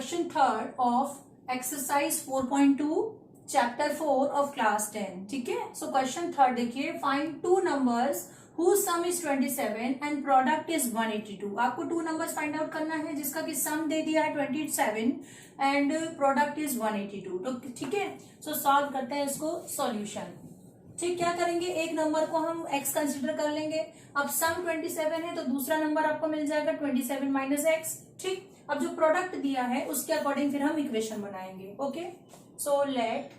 Question third of exercise 4.2 chapter 4 of class 10। ठीक है, so question third देखिए, find two numbers whose sum is 27 and product is 182। आपको two numbers find out करना है जिसका कि सम दे दिया है 27 एंड प्रोडक्ट इज 182। तो ठीक है, सो सॉल्व करते हैं इसको सॉल्यूशन। ठीक, क्या करेंगे, एक नंबर को हम x कंसिडर कर लेंगे। अब सम 27 है तो दूसरा नंबर आपको मिल जाएगा 27 माइनस एक्स। ठीक, अब जो प्रोडक्ट दिया है उसके अकॉर्डिंग फिर हम इक्वेशन बनाएंगे। Okay, so let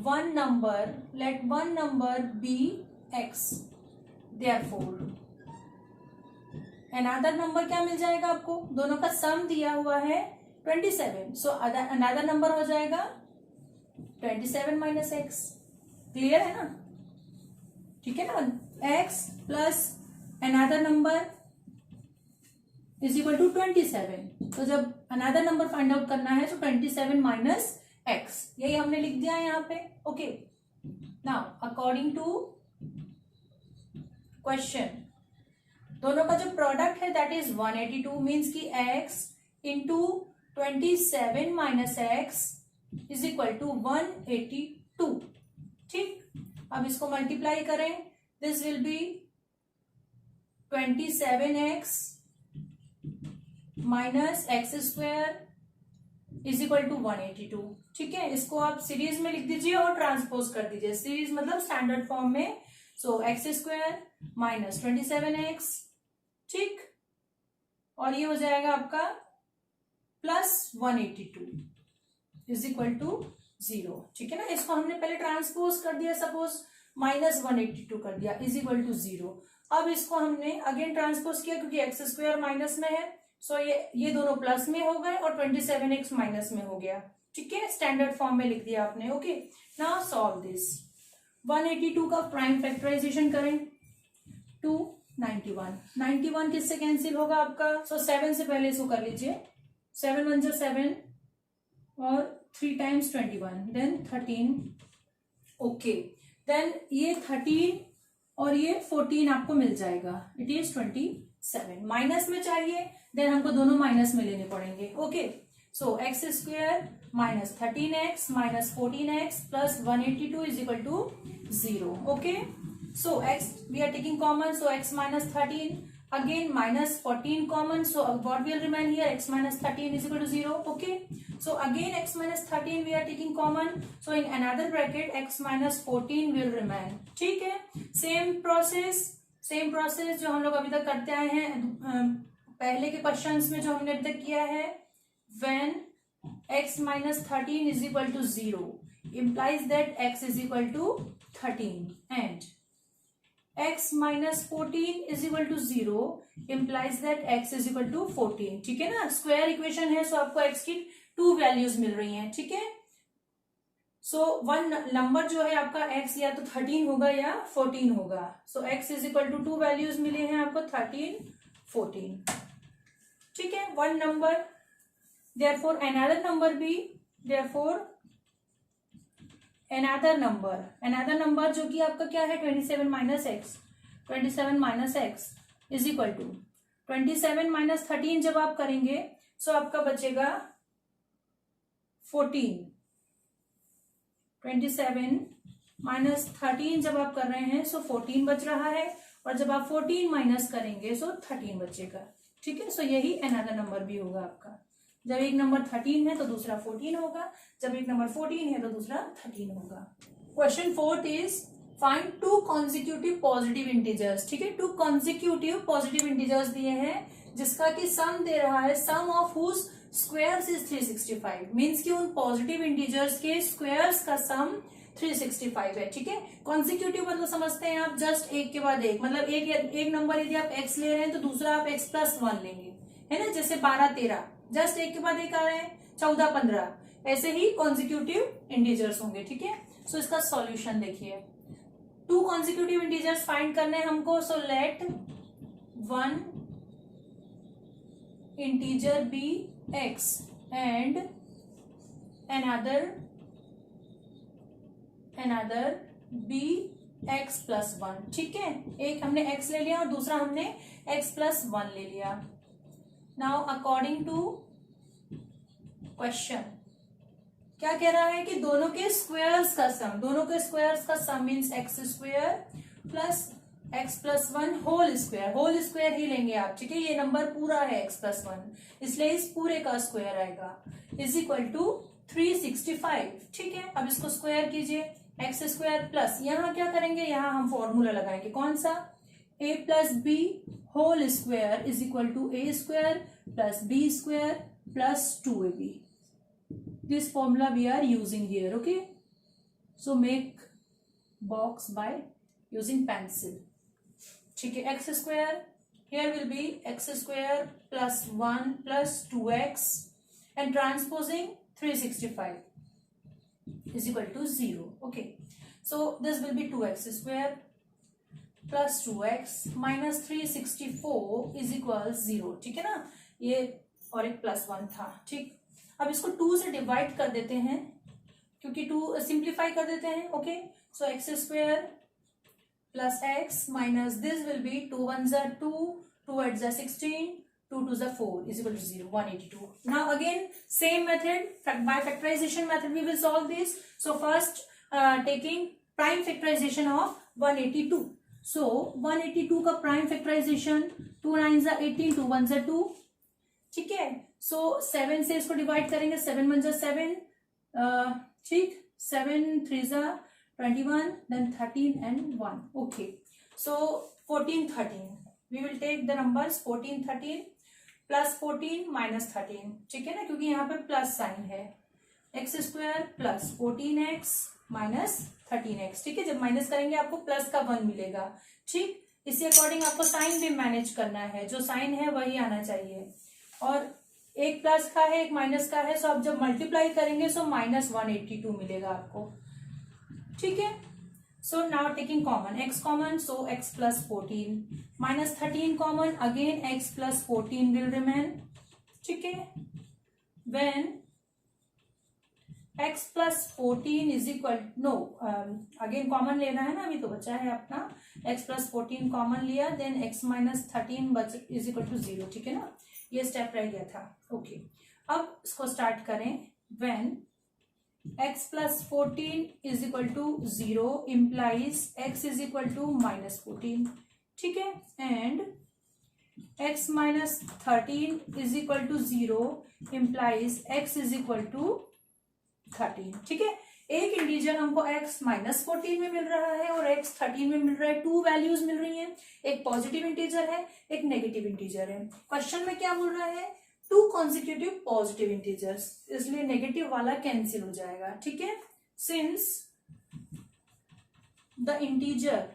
one number be x, therefore another number क्या मिल जाएगा आपको, दोनों का सम दिया हुआ है 27, सो अनदर नंबर हो जाएगा 27 माइनस एक्स। क्लियर है ना? ठीक है ना, x plus another number is equal to 27। तो जब अनदर नंबर फाइंड आउट करना है तो 27 माइनस एक्स, यही हमने लिख दिया है यहाँ पे। Okay, now according to question, दोनों का जो प्रोडक्ट है दैट इज 182, मीन्स की x into 27 minus x is equal to 182। ठीक, अब इसको मल्टीप्लाई करें, this will be 27x minus x square is equal to 182। ठीक है, इसको आप सीरीज में लिख दीजिए और ट्रांसपोज कर दीजिए। सीरीज मतलब स्टैंडर्ड फॉर्म में, सो एक्स स्क्वायर माइनस 27x, ठीक, और ये हो जाएगा आपका प्लस 182 इज इक्वल टू 0। ठीक है ना, इसको हमने पहले ट्रांसपोज कर दिया, सपोज माइनस 182 कर दिया इज इक्वल टू 0। अब इसको हमने अगेन ट्रांसपोज किया क्योंकि एक्स स्क्वायर माइनस में है, सो ये दोनों प्लस में हो गए और 27x माइनस में हो गया। ठीक है, स्टैंडर्ड फॉर्म में लिख दिया आपने। Okay, now solve this. 182 का प्राइम फैक्टराइजेशन करें, 291, 91 किससे कैंसिल होगा आपका, सो 7 से पहले इसको कर लीजिए, 7 1 जा 7 और 3 टाइम्स 21 देन 13। ओके, देन ये 13 और ये 14 आपको मिल जाएगा, इट इज 27। माइनस में चाहिए देन हमको दोनों माइनस में लेने पड़ेंगे। Okay, so x square minus 13x minus 14x plus 182 is equal to 0। Okay, so x we are taking common, so x minus 13, again minus 14 common, so what will remain here, x minus 13 is equal to 0. Okay, so again x minus 13 we are taking common, so in another bracket x minus 14 will remain. ठीक है, same process जो हम लोग अभी तक करते आए हैं पहले के क्वेश्चंस में जो हमने अभी तक किया है। when x minus 13 is equal to 0 implies that x is equal to 13 and x minus 14 is equal to 0 implies that x is equal to 14। ठीक है ना, स्क्वायर इक्वेशन है, सो आपको x की 2 वैल्यूज मिल रही हैं। ठीक है, सो वन नंबर जो है आपका x या तो 13 होगा या 14 होगा, so x is equal to 2 values मिले हैं आपको 13 14। ठीक है, one number, therefore another number भी, therefore another number जो कि आपका क्या है 27 minus x, 27 minus x is equal to 27 minus 13 जब आप करेंगे सो आपका बचेगा 14। 27 माइनस 13 जब आप कर रहे हैं सो 14 बच रहा है, और जब आप 14 माइनस करेंगे सो 13 बचेगा। ठीक है, सो यही अनदर नंबर भी होगा आपका। जब एक नंबर 13 है तो दूसरा 14 होगा, जब एक नंबर 14 है तो दूसरा 13 होगा। Question 4 is find two consecutive positive integers. ठीक है, टू कॉन्जिक्यूटिव पॉजिटिव इंटीजर्स दिए हैं जिसका कि सम दे रहा है, sum of whose squares is 365, means कि उन पॉजिटिव इंटीजर्स के स्क्वायर्स का सम 365 है। ठीक है, कॉन्जिक्यूटिव मतलब समझते हैं आप, जस्ट एक के बाद एक, मतलब एक नंबर यदि आप x ले रहे हैं तो दूसरा आप x प्लस 1 लेंगे, है ना, जैसे 12 13 जस्ट एक के बाद एक आ रहे हैं, 14 15, ऐसे ही कॉन्जिक्यूटिव इंटीजर्स होंगे। ठीक है, सो इसका सॉल्यूशन देखिए, टू कॉन्जिक्यूटिव इंटीजर्स फाइंड करने हमको, so let one integer be x and another be x plus 1। ठीक है, एक हमने x ले लिया और दूसरा हमने x प्लस 1 ले लिया। नाउ अकॉर्डिंग टू क्वेश्चन क्या कह रहा है कि दोनों के स्क्वायर्स का sum means x square plus x plus one whole square ही लेंगे आप, ठीक है। ये नंबर पूरा है एक्स प्लस वन, इसलिए इस पूरे का स्क्वायर आएगा इज इक्वल टू 365, ठीक है। अब इसको स्क्वायर कीजिए, एक्स स्क्वायर प्लस यहाँ क्या करेंगे, यहाँ हम फॉर्मूला लगाएंगे कौन सा, a plus b whole square is equal to a square plus B square plus 2ab. This formula we are using here, okay. So make box by using pencil, ठीक है। X square here will be x square plus 1 plus 2x and transposing 365 is equal to 0, okay. So this will be 2x square plus 2x minus 364 is equal 0, ठीक है ना। ये और एक plus 1 था, ठीक। अब इसको 2 से डिवाइड कर देते हैं, क्योंकि 2 सिंप्लीफाई कर देते हैं, okay. So x square plus x minus this will B 2 1 जा 2, 2 8 जा 16, 2 2 जा 4 is equal to 0, 182. Now again same method, by factorization method we will solve this. So first taking prime factorization of 182. So 182 का prime factorization 2 9 जा 18, 2 1 जा 2, ठीक है। सो 7 से इसको डिवाइड करेंगे, 7 1 जा 7, ठीक, 7 3 जा 21, then 13 and 1, okay. So 14 13 we will take the numbers 14 13 plus 14 minus 13, ठीक है ना, क्योंकि यहाँ पे प्लस साइन है। X square plus 14x minus 13x, ठीक है। जब माइनस करेंगे आपको प्लस का 1 मिलेगा, ठीक। इसी अकॉर्डिंग आपको साइन भी मैनेज करना है, जो साइन है वही आना चाहिए। और एक प्लस का है एक माइनस का है, सो आप जब मल्टीप्लाई करेंगे सो माइनस 182 मिलेगा आपको, ठीक है। So now taking common, x common, so x plus 14 minus 13 common, again x plus 14 will remain, ठीक है। When x plus 14 is equal, no again common लेना है ना, अभी तो बचा है अपना, x प्लस 14 कॉमन लिया, then x minus 13 is equal to 0, ठीक है ना। ये स्टेप रह गया था, ओके। अब इसको स्टार्ट करें, when x plus 14 is equal to 0 implies x is equal to minus 14, ठीक है। And x minus 13 is equal to 0 implies x is equal to 13, ठीक है। एक इंटीजर हमको x माइनस 14 में मिल रहा है और x 13 में मिल रहा है, 2 वैल्यूज मिल रही हैं। एक पॉजिटिव इंटीजर है, एक नेगेटिव इंटीजर है। क्वेश्चन में क्या बोल रहा है, 2 कॉन्सिक्यूटिव पॉजिटिव इंटीजर्स, इसलिए नेगेटिव वाला कैंसिल हो जाएगा, ठीक है। Since the integer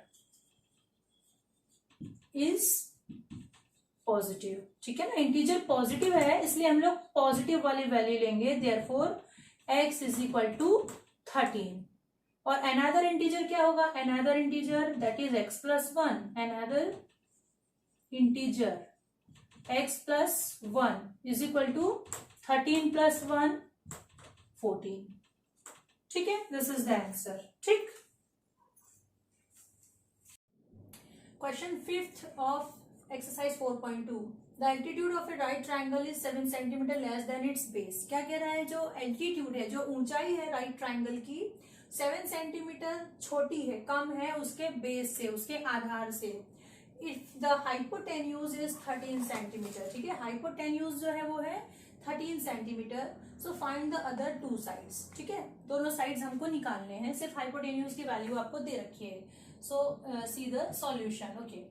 is positive, ठीक है ना, इंटीजर पॉजिटिव है इसलिए हम लोग पॉजिटिव वाली वैल्यू लेंगे, therefore x is equal to 13। और अनदर इंटीजर क्या होगा, another integer that is x plus 1, another integer x plus 1 is equal to 13 plus 1 14, ठीक है। दिस इज द आंसर, ठीक। Question 5th of exercise 4.2, the altitude of a right triangle is 7 centimetre less than its base. क्या कह रहा है, जो altitude है, जो ऊंचाई है राइट ट्राइंगल की 7 सेंटीमीटर छोटी है, कम है उसके बेस से, उसके आधार से। If the hypotenuse is 13 centimetre, ठीक है। हाइपोटेन्यूज जो है वो है 13 centimetre. So find the other 2 sides, ठीक है। दोनों साइड्स हमको निकालने हैं, सिर्फ हाइपोटेन्यूज की वैल्यू आपको दे रखी है। सो सी द सॉल्यूशन, ओके।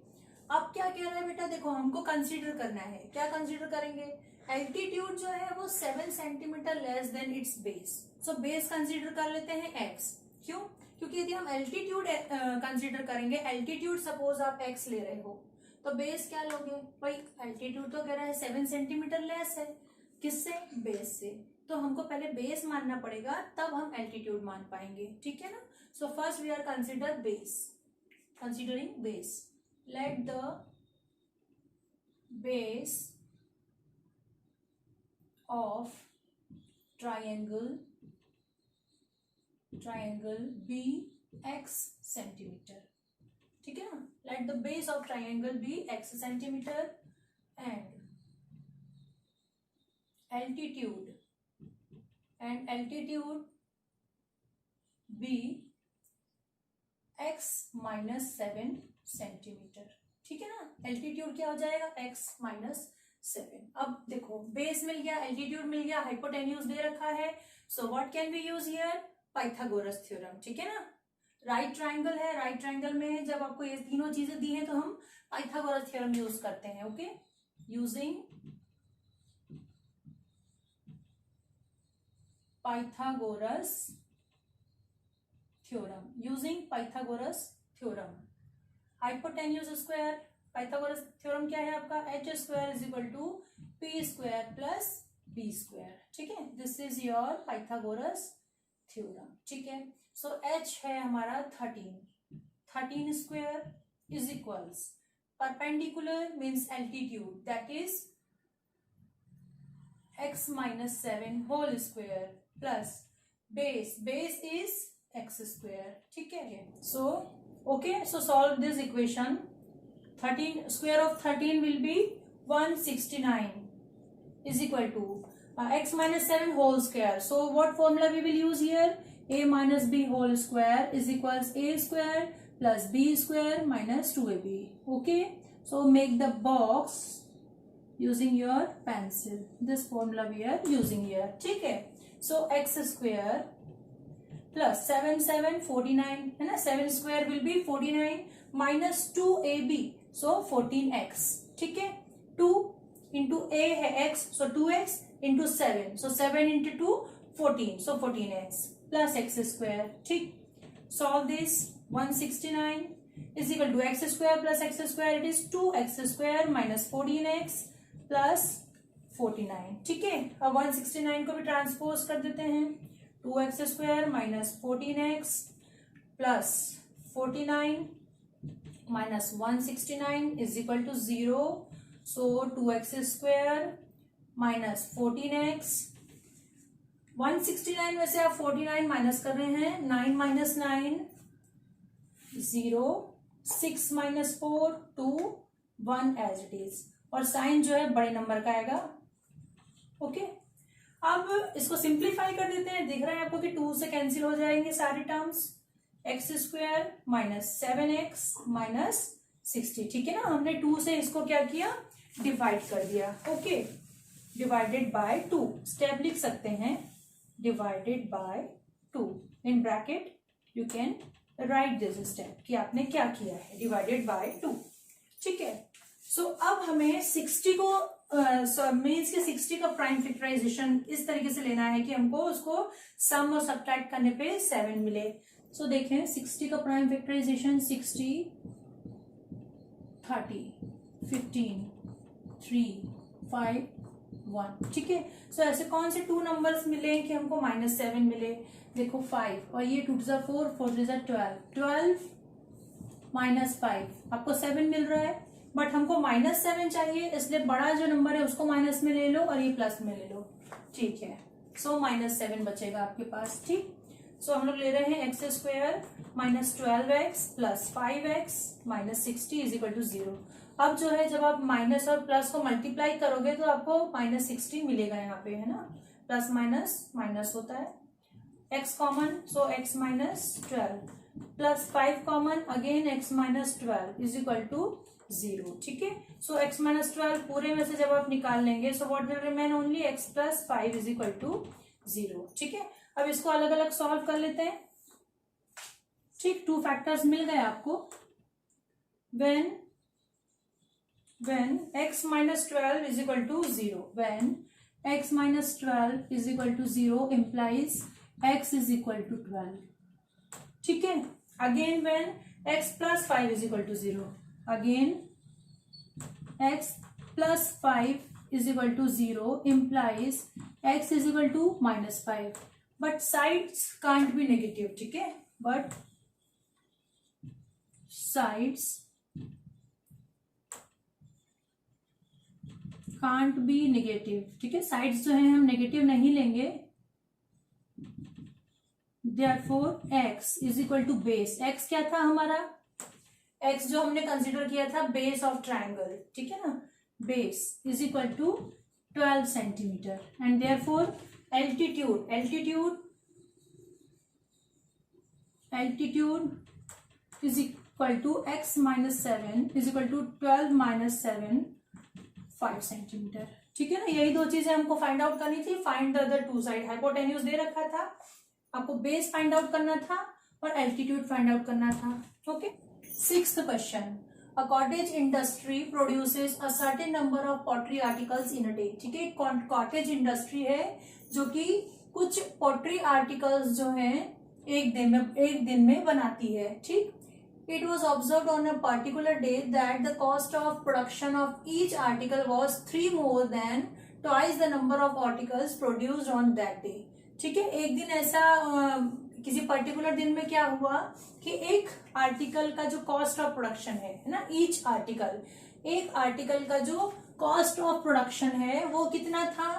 अब क्या कह रहा है बेटा, देखो हमको कंसीडर करना है, क्या कंसीडर करेंगे, एल्टीट्यूड जो है वो 7 centimetre less than its base. So base consider कर लेते हैं x, क्यों, क्योंकि यदि हम एल्टीट्यूड कंसीडर करेंगे, एल्टीट्यूड सपोज आप x ले रहे हो, तो बेस क्या लोगे भाई, एल्टीट्यूड तो कह रहा है 7 सेंटीमीटर लेस है, किससे, बेस से। तो हमको पहले बेस मानना पड़ेगा, तब हम एल्टीट्यूड मान पाएंगे, ठीक है ना। So first we are consider base, considering base. Let the base of triangle be x centimeter, ठीक है ना। Let the base of triangle be x centimeter and altitude and altitude be x minus 7 centimetre. ठीक है ना, altitude क्या हो जाएगा x minus 7। अब देखो बेस मिल गया, एल्टीट्यूड मिल गया, हाइपोटेन्यूज दे रखा है, so what can we use here, Pythagoras theorem. ठीक है ना, राइट ट्राइंगल है, राइट ट्राइंगल में जब आपको ये तीनों चीजें दी हैं तो हम पाइथागोरस थ्योरम यूज करते हैं। Okay, using Pythagoras theorem, using Pythagoras theorem. Hypotenuse square, Pythagoras theorem क्या है आपका, H square is equal to P square plus B square. ठीक है, this is your Pythagoras theorem. ठीक है, सो एच है हमारा 13 square is equals perpendicular means altitude that is x minus 7 whole square plus base is x square. ठीक है, so okay, so solve this equation. 13 square of 13 will be 169 is equal to x minus 7 whole square. So what formula we will use here, a minus b whole square is equals a square plus b square minus 2ab. Okay, so make the box using your pencil, this formula we are using here. ठीक है, so x square plus 7 49 है ना, 7 square will be 49 minus 2ab, so 14x। ठीक है, 2 into a है x, so 2x into 7, so 7 into 2 14, so 14x plus x square। ठीक, solve this, 169 is equal to x square plus x square, it is 2x square minus 14x plus 49। ठीक है, अब 169 को भी transpose कर देते हैं, 2x square minus 14x plus 49 minus 169 is equal to 0, so 2x square minus 14x, 169 में से आप 49 माइनस कर रहे हैं, 9 minus 9 0, 6 minus 4 2 1 as it is, और साइन जो है बड़े नंबर का आएगा। ओके, अब इसको सिंप्लीफाई कर देते हैं, दिख रहा है आपको कि 2 से कैंसिल हो जाएंगे सारे terms, x square minus 7x minus 60। ठीक है ना, हमने 2 से इसको क्या किया, डिवाइड कर दिया। ओके, डिवाइडेड बाय 2, स्टेप लिख सकते हैं, divided by 2 in bracket you can write this step कि आपने क्या किया है, डिवाइडेड बाय 2। ठीक है, सो अब हमें 60 को मीन्स के 60 का प्राइम फैक्टराइजेशन इस तरीके से लेना है कि हमको उसको सम और सब्ट्रैक्ट करने पे 7 मिले। सो देखें 60 का प्राइम फैक्टराइजेशन, 60 30 15 3 5 1। ठीक है, सो ऐसे कौन से 2 नंबर्स मिले कि हमको -7 मिले, देखो 5 और ये 2 to 4 4 to 12 minus 5, आपको 7 मिल रहा है, बट हमको -7 चाहिए, इसलिए बड़ा जो नंबर है उसको माइनस में ले लो और ये प्लस में ले लो। ठीक है, सो -7 बचेगा आपके पास। ठीक, सो हम लोग ले रहे हैं x square minus 12x plus 5x minus 60 is equal to 0। अब जो है जब आप माइनस और प्लस को मल्टीप्लाई करोगे तो आपको -60 मिलेगा यहाँ पे, है ना, प्लस माइनस माइनस होता है, x common, so x minus 12 plus 5 common, again x minus 12 is equal to 0। ठीक है, सो x माइनस 12 पूरे में से जब आप निकाल लेंगे, सो what will remain, only x plus 5 is equal to 0। ठीक है, अब इसको अलग अलग सॉल्व कर लेते हैं। ठीक, 2 फैक्टर्स मिल गए आपको। when x minus 12 is equal to 0, when x minus 12 is equal to 0 implies x is equal to 12। ठीक है, again when x plus 5 is equal to 0, again x plus 5 is equal to 0 implies x is equal to -5, but sides can't be negative। ठीक है, but sides can't be negative। ठीक है, sides जो है हम negative नहीं लेंगे, therefore x is equal to base। x क्या था हमारा, x जो हमने कंसिडर किया था बेस ऑफ ट्राइंगल। ठीक है ना, base is equal to 12 centimetre and therefore altitude is equal to x minus 7 is equal to 12 minus 7 5 centimetre. ठीक है ना, यही दो चीजें हमको फाइंड आउट करनी थी। Find the other two side, hypotenuse दे रखा था, आपको बेस फाइंड आउट करना था और एल्टीट्यूड फाइंड आउट करना था। Okay, sixth question, a cottage industry produces a certain number of pottery articles in a day. ठीक है, कॉटेज इंडस्ट्री है जो कि कुछ पॉटरी आर्टिकल्स जो हैं एक दिन में बनाती है। ठीक, it was observed on a particular day that the cost of production of each article was 3 more than twice the number of articles produced on that day। ठीक है, एक दिन ऐसा किसी पर्टिकुलर दिन में क्या हुआ कि एक आर्टिकल का जो कॉस्ट ऑफ प्रोडक्शन है ना, ईच आर्टिकल, एक आर्टिकल का जो कॉस्ट ऑफ प्रोडक्शन है वो कितना था,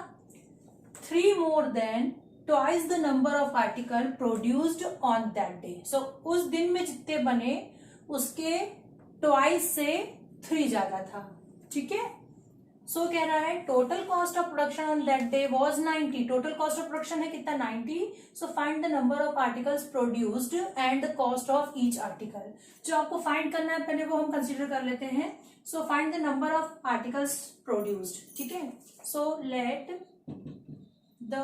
3 more than twice the number of article produced on that day। so उस दिन में जितने बने उसके ट्वाइस से 3 ज्यादा था। ठीक है, सो कह रहा है total cost of production on that day was 90। Total cost of production है कितना, 90। सो find the number of articles produced and the cost of each article. जो आपको फाइंड करना है पहले वो हम कंसीडर कर लेते हैं। So find the number of articles produced. ठीक है, so let the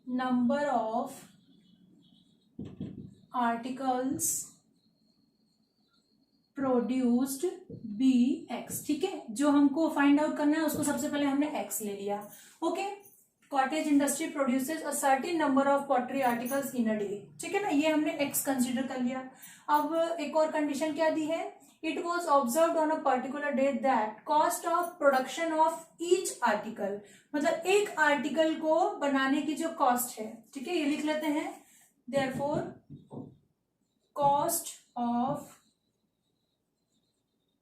number of articles produced be x. ठीक है, जो हमको फाइंड आउट करना है उसको सबसे पहले हमने एक्स ले लिया। Okay, cottage industry produces a certain number of pottery articles in a day. ठीक है ना, ये हमने एक्स कंसीडर कर लिया। अब एक और कंडीशन क्या दी है, it was observe on a particular day that cost of production of each article, मतलब एक आर्टिकल को बनाने की जो कॉस्ट है। ठीक है, ये लिख लेते हैं, therefore cost of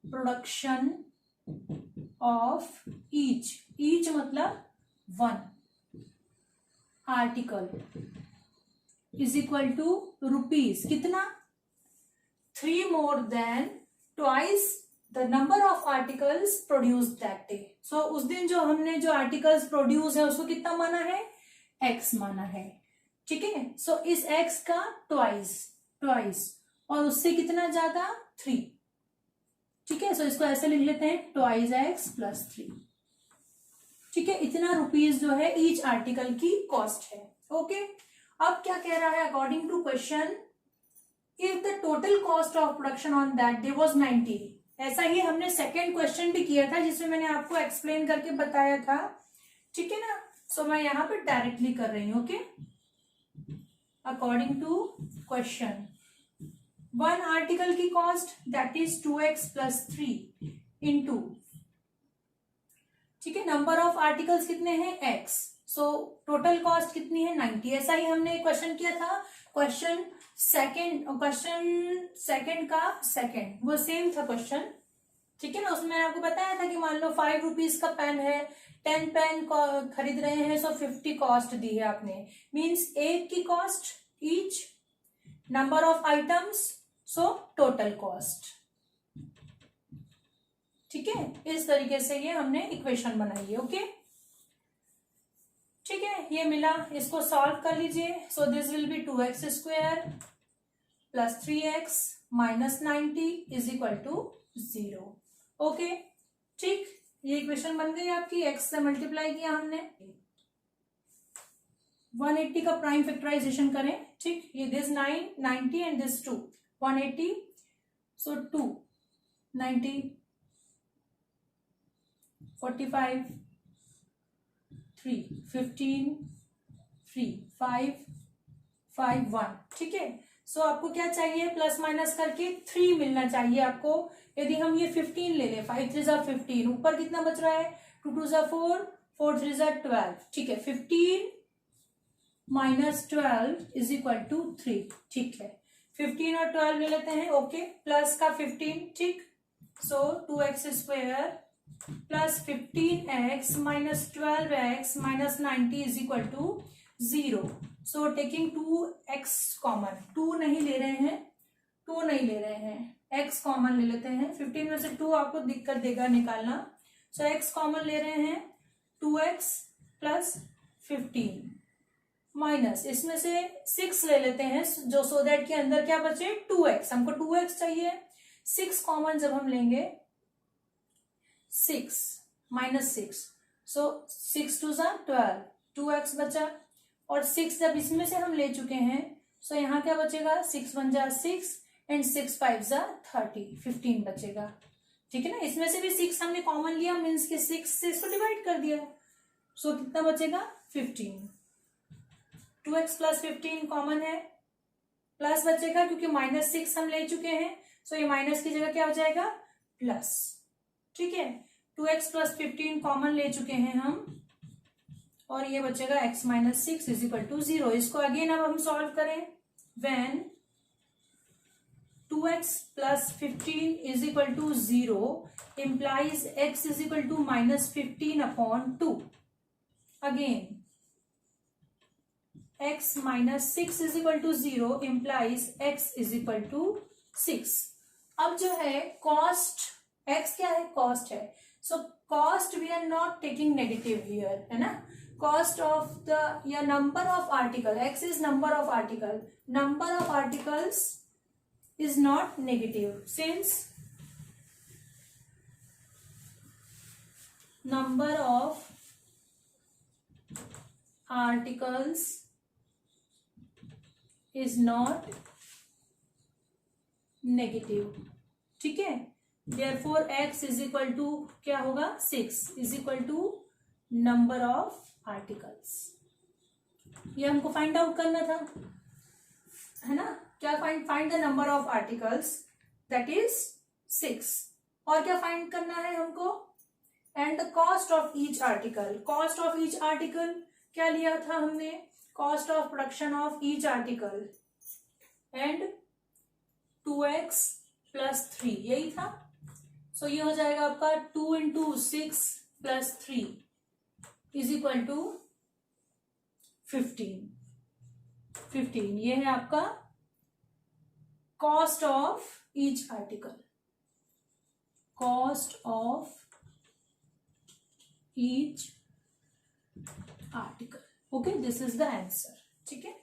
production of each मतलब 1 article is equal to rupees कितना, 3 more than twice the number of articles produced that day। so उस दिन जो हमने जो आर्टिकल्स प्रोड्यूस है उसको कितना माना है, x माना है। ठीक है, सो इस x का ट्वाइस और उससे कितना ज्यादा, 3। ठीक है, सो इसको ऐसे लिख लेते हैं, ट्वाइस x प्लस 3। ठीक है, इतना रुपीज जो है ईच आर्टिकल की कॉस्ट है। ओके, अब क्या कह रहा है, according to question, if the total cost of production on that day was 90। ऐसा ही हमने सेकेंड क्वेश्चन भी किया था जिसमें मैंने आपको एक्सप्लेन करके बताया था। ठीक है ना, सो मैं यहाँ पे डायरेक्टली कर रही हूँ। Okay, according to question, 1 article की cost that is 2x plus 3 into, ठीक है, नंबर ऑफ आर्टिकल्स कितने हैं, x। सो टोटल कॉस्ट कितनी है, 90। ऐसा ही हमने क्वेश्चन किया था, क्वेश्चन सेकंड का सेकंड वो सेम था क्वेश्चन। ठीक है ना, उसमें मैंने आपको बताया था कि मान लो 5 रुपीज का पेन है, 10 पेन खरीद रहे हैं, सो 50 कॉस्ट दी है आपने, मीन्स एक की cost each, number of items, so total cost. ठीक है, इस तरीके से ये हमने इक्वेशन बनाई है। ओके, ठीक है, ये मिला, इसको सॉल्व कर लीजिए। So this will be 2x square plus 3x minus 90 is equal to 0। Okay, ठीक, ये इक्वेशन बन गई आपकी, x से मल्टीप्लाई किया हमने। 180 का प्राइम फैक्टराइजेशन करें। ठीक, ये दिस 90 एंड दिस 2, 180, सो 2 90 45 3 15 3 5 5 1। ठीक है, सो आपको क्या चाहिए, प्लस माइनस करके 3 मिलना चाहिए आपको। यदि हम ये 15 ले लें, 5 3 15, ऊपर कितना बच रहा है, 2 2 4 4 3 12। ठीक है, 15 माइनस 12 इज इक्वल टू 3। ठीक है, 15 और 12 ले लेते हैं। ओके, प्लस का 15। ठीक, so 2x square plus 15x minus 12x minus 90 is equal to 0। So taking 2x common, 2 नहीं ले रहे हैं, x कॉमन ले लेते हैं। 15 में से 2 आपको दिक्कत देगा निकालना, सो x कॉमन ले रहे हैं, 2x प्लस 15 माइनस इसमें से 6 ले लेते हैं जो, सो दैट के अंदर क्या बचे 2x, हमको 2x चाहिए। 6 कॉमन जब हम लेंगे 6 माइनस 6, सो 6 2 ज़ा 12, 2x बचा। और 6 जब इसमें से हम ले चुके हैं, सो यहाँ क्या बचेगा 6 1 जा 6 एंड 6 5 जा 30, 15 बचेगा। ठीक है ना, इसमें से भी 6 हमने कॉमन लिया, मीन्स कि 6 से इसको डिवाइड कर दिया, सो कितना बचेगा 15। 2x प्लस 15 कॉमन है, प्लस बचेगा क्योंकि माइनस 6 हम ले चुके हैं, सो ये माइनस की जगह क्या हो जाएगा प्लस। ठीक है, 2x प्लस 15 कॉमन ले चुके हैं हम, और ये बचेगा x minus 6 is equal to 0। इसको अगेन अब हम सॉल्व करें, when 2x plus 15 is equal to 0 implies x is equal to minus 15 upon 2। Again x minus 6 is equal to 0 implies x is equal to 6। अब जो है cost, x क्या है cost है, so cost we are not taking negative here, है ना। Cost of the या number of article, x is number of article, number of articles is not negative since number of articles is not negative. ठीक है, therefore x is equal to क्या होगा 6 is equal to number of articles. ये हमको find out करना था, है ना। क्या find the number of articles, that is 6। और क्या फाइंड करना है हमको, and the cost of each article. Cost of each article क्या लिया था हमने, cost of production of each article and 2x plus 3, यही था। सो ये हो जाएगा आपका 2 into 6 plus 3 is equal to 15। ये है आपका cost of each article, cost of each article. Okay, this is the answer. ठीक है।